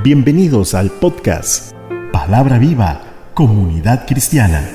Bienvenidos al podcast Palabra Viva, Comunidad Cristiana.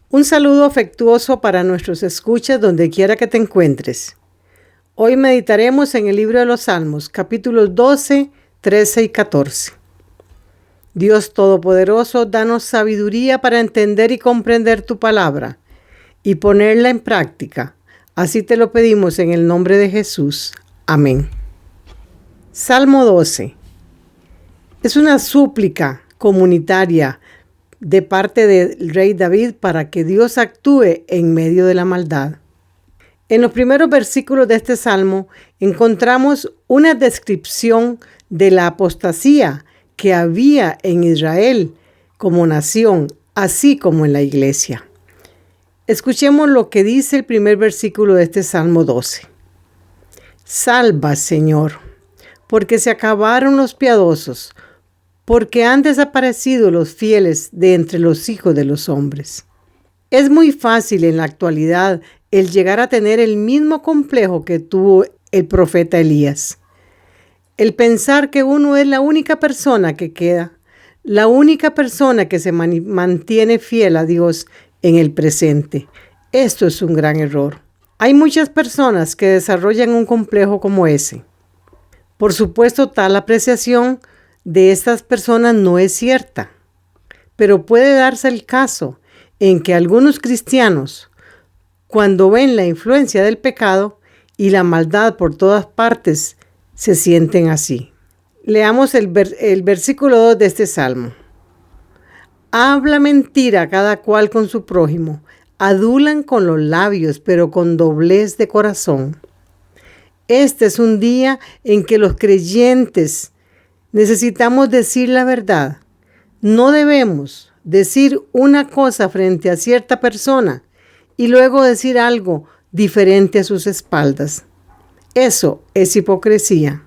Un saludo afectuoso para nuestros escuchas donde quiera que te encuentres. Hoy meditaremos en el libro de los Salmos, capítulos 12, 13 y 14. Dios Todopoderoso, danos sabiduría para entender y comprender tu palabra y ponerla en práctica. Así te lo pedimos en el nombre de Jesús. Amén. Salmo 12. Es una súplica comunitaria de parte del rey David para que Dios actúe en medio de la maldad. En los primeros versículos de este salmo encontramos una descripción de la apostasía que había en Israel como nación, así como en la iglesia. Escuchemos lo que dice el primer versículo de este Salmo 12. Salva, Señor, porque se acabaron los piadosos, porque han desaparecido los fieles de entre los hijos de los hombres. Es muy fácil en la actualidad el llegar a tener el mismo complejo que tuvo el profeta Elías. El pensar que uno es la única persona que queda, la única persona que se mantiene fiel a Dios en el presente. Esto es un gran error. Hay muchas personas que desarrollan un complejo como ese. Por supuesto, tal apreciación de estas personas no es cierta, pero puede darse el caso en que algunos cristianos, cuando ven la influencia del pecado y la maldad por todas partes, se sienten así. Leamos el versículo 2 de este salmo. Habla mentira cada cual con su prójimo, adulan con los labios, pero con doblez de corazón. Este es un día en que los creyentes necesitamos decir la verdad. No debemos decir una cosa frente a cierta persona y luego decir algo diferente a sus espaldas. Eso es hipocresía.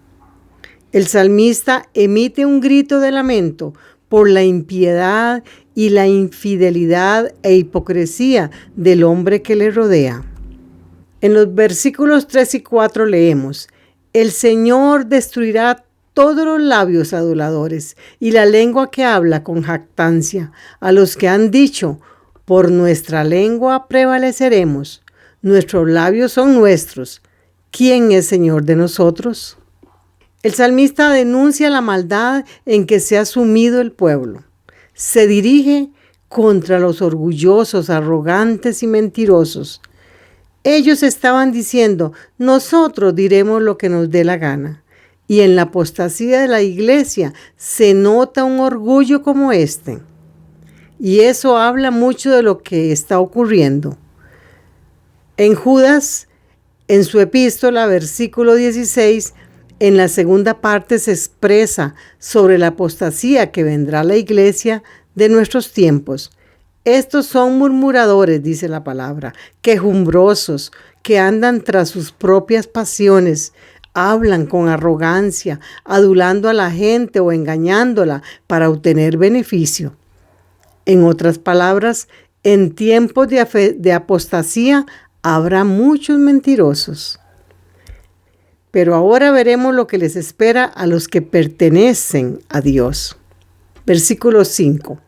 El salmista emite un grito de lamento por la impiedad y la infidelidad e hipocresía del hombre que le rodea. En los versículos 3 y 4 leemos: El Señor destruirá todos los labios aduladores y la lengua que habla con jactancia, a los que han dicho: por nuestra lengua prevaleceremos, nuestros labios son nuestros. ¿Quién es Señor de nosotros? El salmista denuncia la maldad en que se ha sumido el pueblo. Se dirige contra los orgullosos, arrogantes y mentirosos. Ellos estaban diciendo: nosotros diremos lo que nos dé la gana. Y en la apostasía de la iglesia se nota un orgullo como este. Y eso habla mucho de lo que está ocurriendo. En Judas, en su epístola, versículo 16, en la segunda parte se expresa sobre la apostasía que vendrá a la iglesia de nuestros tiempos. Estos son murmuradores, dice la palabra, quejumbrosos, que andan tras sus propias pasiones, hablan con arrogancia, adulando a la gente o engañándola para obtener beneficio. En otras palabras, en tiempos de apostasía habrá muchos mentirosos. Pero ahora veremos lo que les espera a los que pertenecen a Dios. Versículo 5.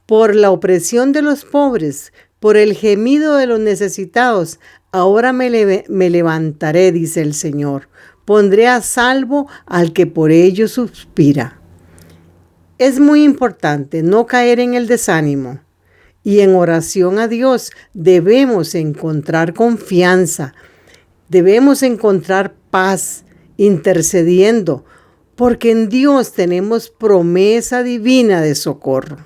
Por la opresión de los pobres, por el gemido de los necesitados, ahora me levantaré, dice el Señor. Pondré a salvo al que por ello suspira. Es muy importante no caer en el desánimo. Y en oración a Dios debemos encontrar confianza, debemos encontrar paz, intercediendo, porque en Dios tenemos promesa divina de socorro.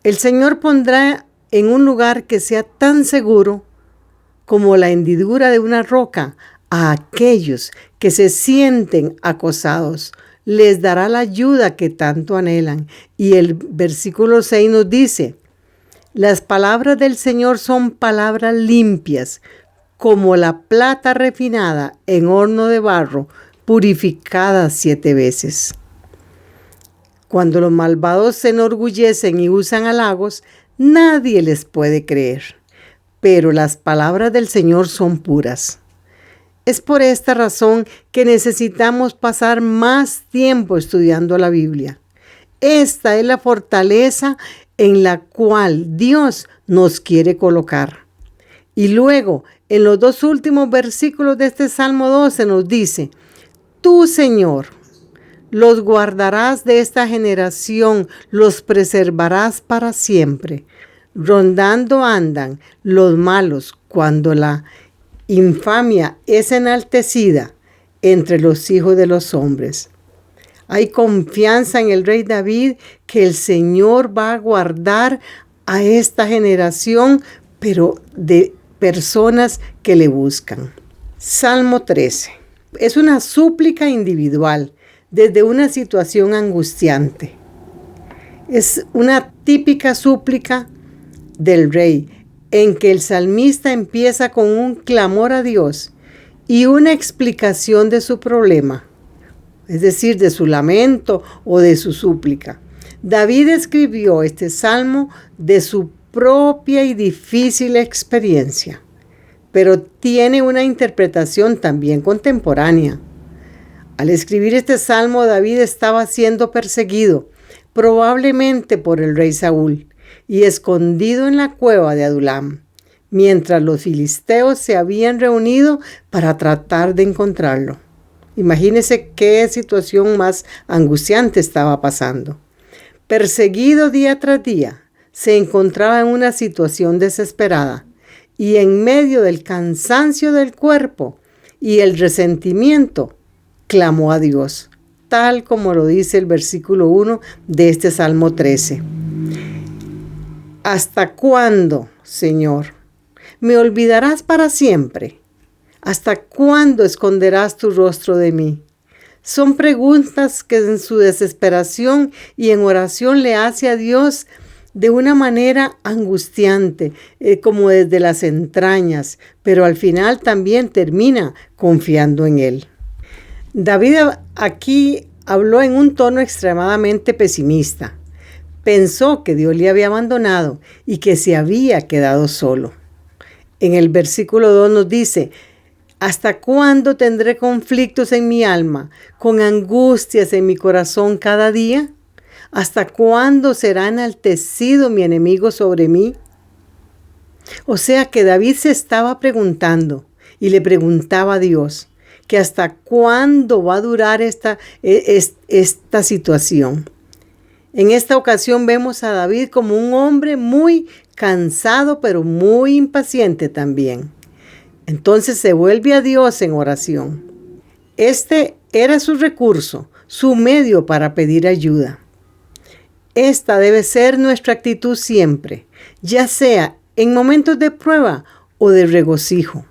El Señor pondrá en un lugar que sea tan seguro como la hendidura de una roca a aquellos que se sienten acosados. Les dará la ayuda que tanto anhelan. Y el versículo 6 nos dice: las palabras del Señor son palabras limpias, como la plata refinada en horno de barro, purificada 7 veces. Cuando los malvados se enorgullecen y usan halagos, nadie les puede creer. Pero las palabras del Señor son puras. Es por esta razón que necesitamos pasar más tiempo estudiando la Biblia. Esta es la fortaleza en la cual Dios nos quiere colocar. Y luego, en los 2 últimos versículos de este Salmo 12 nos dice: Tú, Señor, los guardarás de esta generación, los preservarás para siempre. Rondando andan los malos cuando la infamia es enaltecida entre los hijos de los hombres. Hay confianza en el rey David que el Señor va a guardar a esta generación, pero de personas que le buscan. Salmo 13. Es una súplica individual desde una situación angustiante. Es una típica súplica del rey en que el salmista empieza con un clamor a Dios y una explicación de su problema, es decir, de su lamento o de su súplica. David escribió este salmo de su propia y difícil experiencia, pero tiene una interpretación también contemporánea. Al escribir este salmo, David estaba siendo perseguido, probablemente por el rey Saúl, y escondido en la cueva de Adulam, mientras los filisteos se habían reunido para tratar de encontrarlo. Imagínense qué situación más angustiante estaba pasando. Perseguido día tras día, se encontraba en una situación desesperada, y en medio del cansancio del cuerpo y el resentimiento, clamó a Dios, tal como lo dice el versículo 1 de este Salmo 13. ¿Hasta cuándo, Señor? ¿Me olvidarás para siempre? ¿Hasta cuándo esconderás tu rostro de mí? Son preguntas que en su desesperación y en oración le hace a Dios de una manera angustiante, como desde las entrañas, pero al final también termina confiando en Él. David aquí habló en un tono extremadamente pesimista. Pensó que Dios le había abandonado y que se había quedado solo. En el versículo 2 nos dice: ¿Hasta cuándo tendré conflictos en mi alma, con angustias en mi corazón cada día? ¿Hasta cuándo será enaltecido mi enemigo sobre mí? O sea que David se estaba preguntando y le preguntaba a Dios que hasta cuándo va a durar esta situación. En esta ocasión vemos a David como un hombre muy cansado, pero muy impaciente también. Entonces se vuelve a Dios en oración. Este era su recurso, su medio para pedir ayuda. Esta debe ser nuestra actitud siempre, ya sea en momentos de prueba o de regocijo.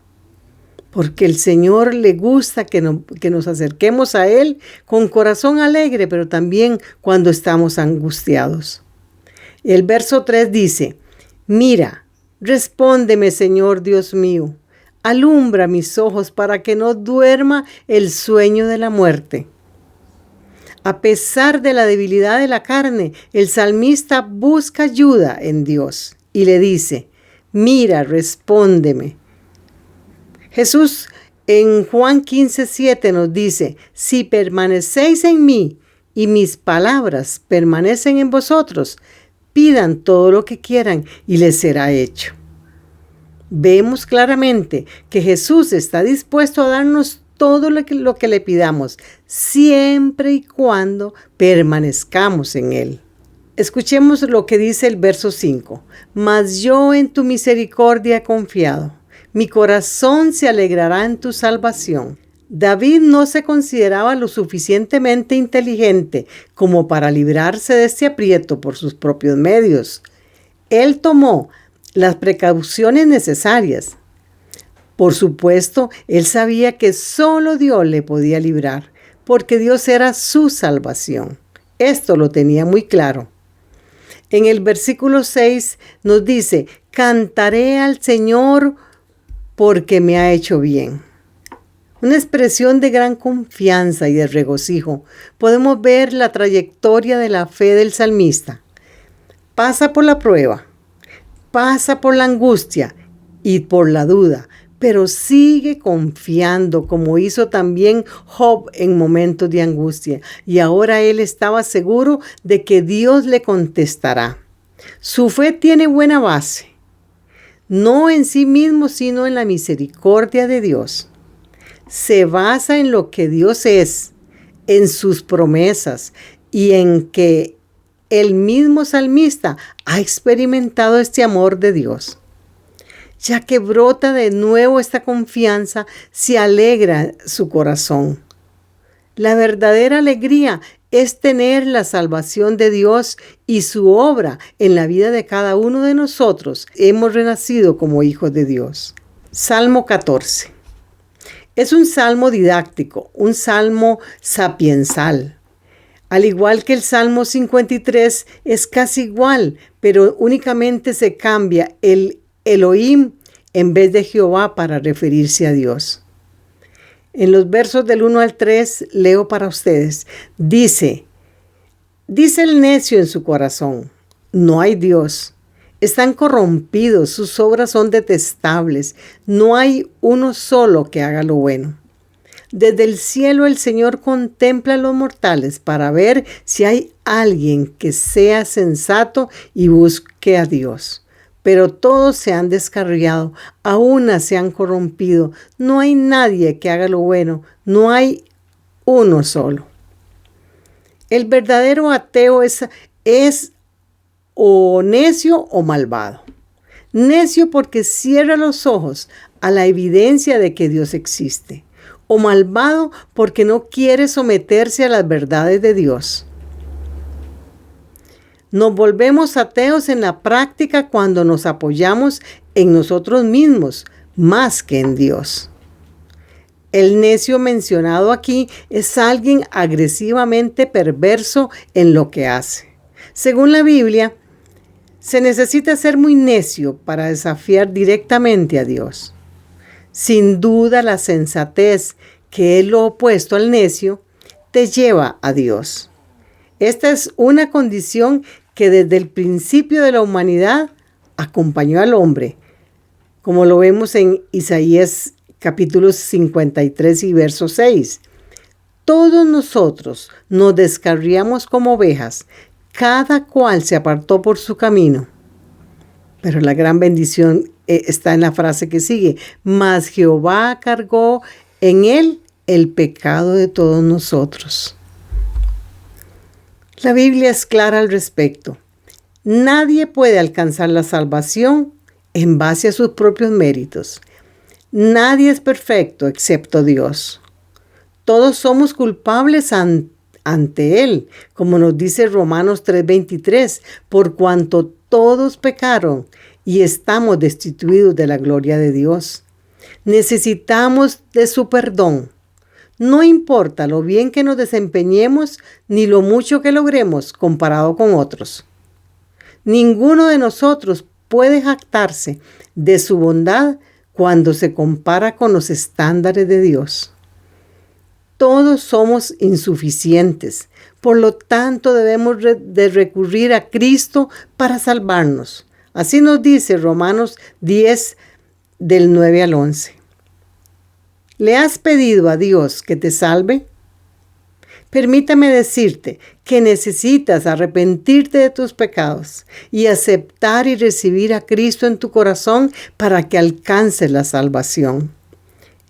Porque el Señor le gusta que nos acerquemos a Él con corazón alegre, pero también cuando estamos angustiados. El verso 3 dice: Mira, respóndeme, Señor Dios mío, alumbra mis ojos para que no duerma el sueño de la muerte. A pesar de la debilidad de la carne, el salmista busca ayuda en Dios y le dice: Mira, respóndeme. Jesús en Juan 15:7 nos dice: Si permanecéis en mí y mis palabras permanecen en vosotros, pidan todo lo que quieran y les será hecho. Vemos claramente que Jesús está dispuesto a darnos todo lo que le pidamos, siempre y cuando permanezcamos en Él. Escuchemos lo que dice el verso 5. Mas yo en tu misericordia he confiado. Mi corazón se alegrará en tu salvación. David no se consideraba lo suficientemente inteligente como para librarse de este aprieto por sus propios medios. Él tomó las precauciones necesarias. Por supuesto, él sabía que solo Dios le podía librar, porque Dios era su salvación. Esto lo tenía muy claro. En el versículo 6 nos dice: Cantaré al Señor porque me ha hecho bien. una expresión de gran confianza y de regocijo. Podemos ver la trayectoria de la fe del salmista. Pasa por la prueba, pasa por la angustia y por la duda, pero sigue confiando, como hizo también Job en momentos de angustia. Y ahora él estaba seguro de que Dios le contestará. Su fe tiene buena base, no en sí mismo, sino en la misericordia de Dios. Se basa en lo que Dios es, en sus promesas y en que el mismo salmista ha experimentado este amor de Dios. Ya que brota de nuevo esta confianza, se alegra su corazón. La verdadera alegría es tener la salvación de Dios y su obra en la vida de cada uno de nosotros. Hemos renacido como hijos de Dios. Salmo 14. Es un salmo didáctico, un salmo sapiensal. Al igual que el Salmo 53, es casi igual, pero únicamente se cambia el Elohim en vez de Jehová para referirse a Dios. En los versos del 1 al 3 leo para ustedes. Dice el necio en su corazón, no hay Dios. Están corrompidos, sus obras son detestables. No hay uno solo que haga lo bueno. Desde el cielo el Señor contempla a los mortales para ver si hay alguien que sea sensato y busque a Dios. Pero todos se han descarriado, a una se han corrompido. No hay nadie que haga lo bueno, no hay uno solo. El verdadero ateo es o necio o malvado. Necio porque cierra los ojos a la evidencia de que Dios existe. O malvado porque no quiere someterse a las verdades de Dios. Nos volvemos ateos en la práctica cuando nos apoyamos en nosotros mismos más que en Dios. El necio mencionado aquí es alguien agresivamente perverso en lo que hace. Según la Biblia, se necesita ser muy necio para desafiar directamente a Dios. Sin duda, la sensatez, que es lo opuesto al necio, te lleva a Dios. Esta es una condición que desde el principio de la humanidad acompañó al hombre, como lo vemos en Isaías capítulo 53 y verso 6. Todos nosotros nos descarriamos como ovejas, cada cual se apartó por su camino. Pero la gran bendición está en la frase que sigue. Mas Jehová cargó en él el pecado de todos nosotros. La Biblia es clara al respecto. Nadie puede alcanzar la salvación en base a sus propios méritos. Nadie es perfecto excepto Dios. Todos somos culpables ante Él, como nos dice Romanos 3:23, por cuanto todos pecaron y estamos destituidos de la gloria de Dios. Necesitamos de su perdón. No importa lo bien que nos desempeñemos ni lo mucho que logremos comparado con otros. Ninguno de nosotros puede jactarse de su bondad cuando se compara con los estándares de Dios. Todos somos insuficientes, por lo tanto debemos de recurrir a Cristo para salvarnos. Así nos dice Romanos 10 del 9 al 11. ¿Le has pedido a Dios que te salve? Permítame decirte que necesitas arrepentirte de tus pecados y aceptar y recibir a Cristo en tu corazón para que alcances la salvación.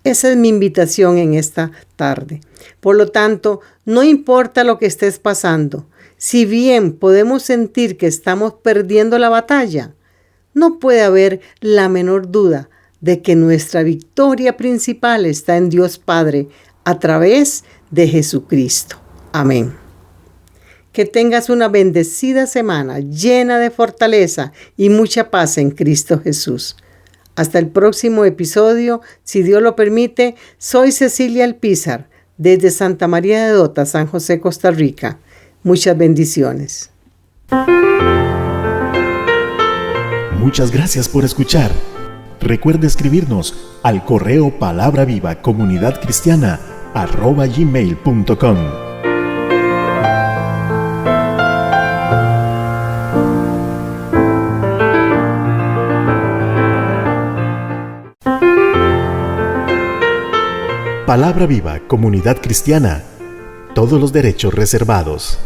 Esa es mi invitación en esta tarde. Por lo tanto, no importa lo que estés pasando, si bien podemos sentir que estamos perdiendo la batalla, no puede haber la menor duda de que nuestra victoria principal está en Dios Padre a través de Jesucristo. Amén. Que tengas una bendecida semana llena de fortaleza y mucha paz en Cristo Jesús. Hasta el próximo episodio, si Dios lo permite. Soy Cecilia Alpizar, desde Santa María de Dota, San José, Costa Rica. Muchas bendiciones. Muchas gracias por escuchar. recuerde escribirnos al correo palabravivacomunidadcristiana@gmail.com. Palabra Viva, Comunidad Cristiana. Todos los derechos reservados.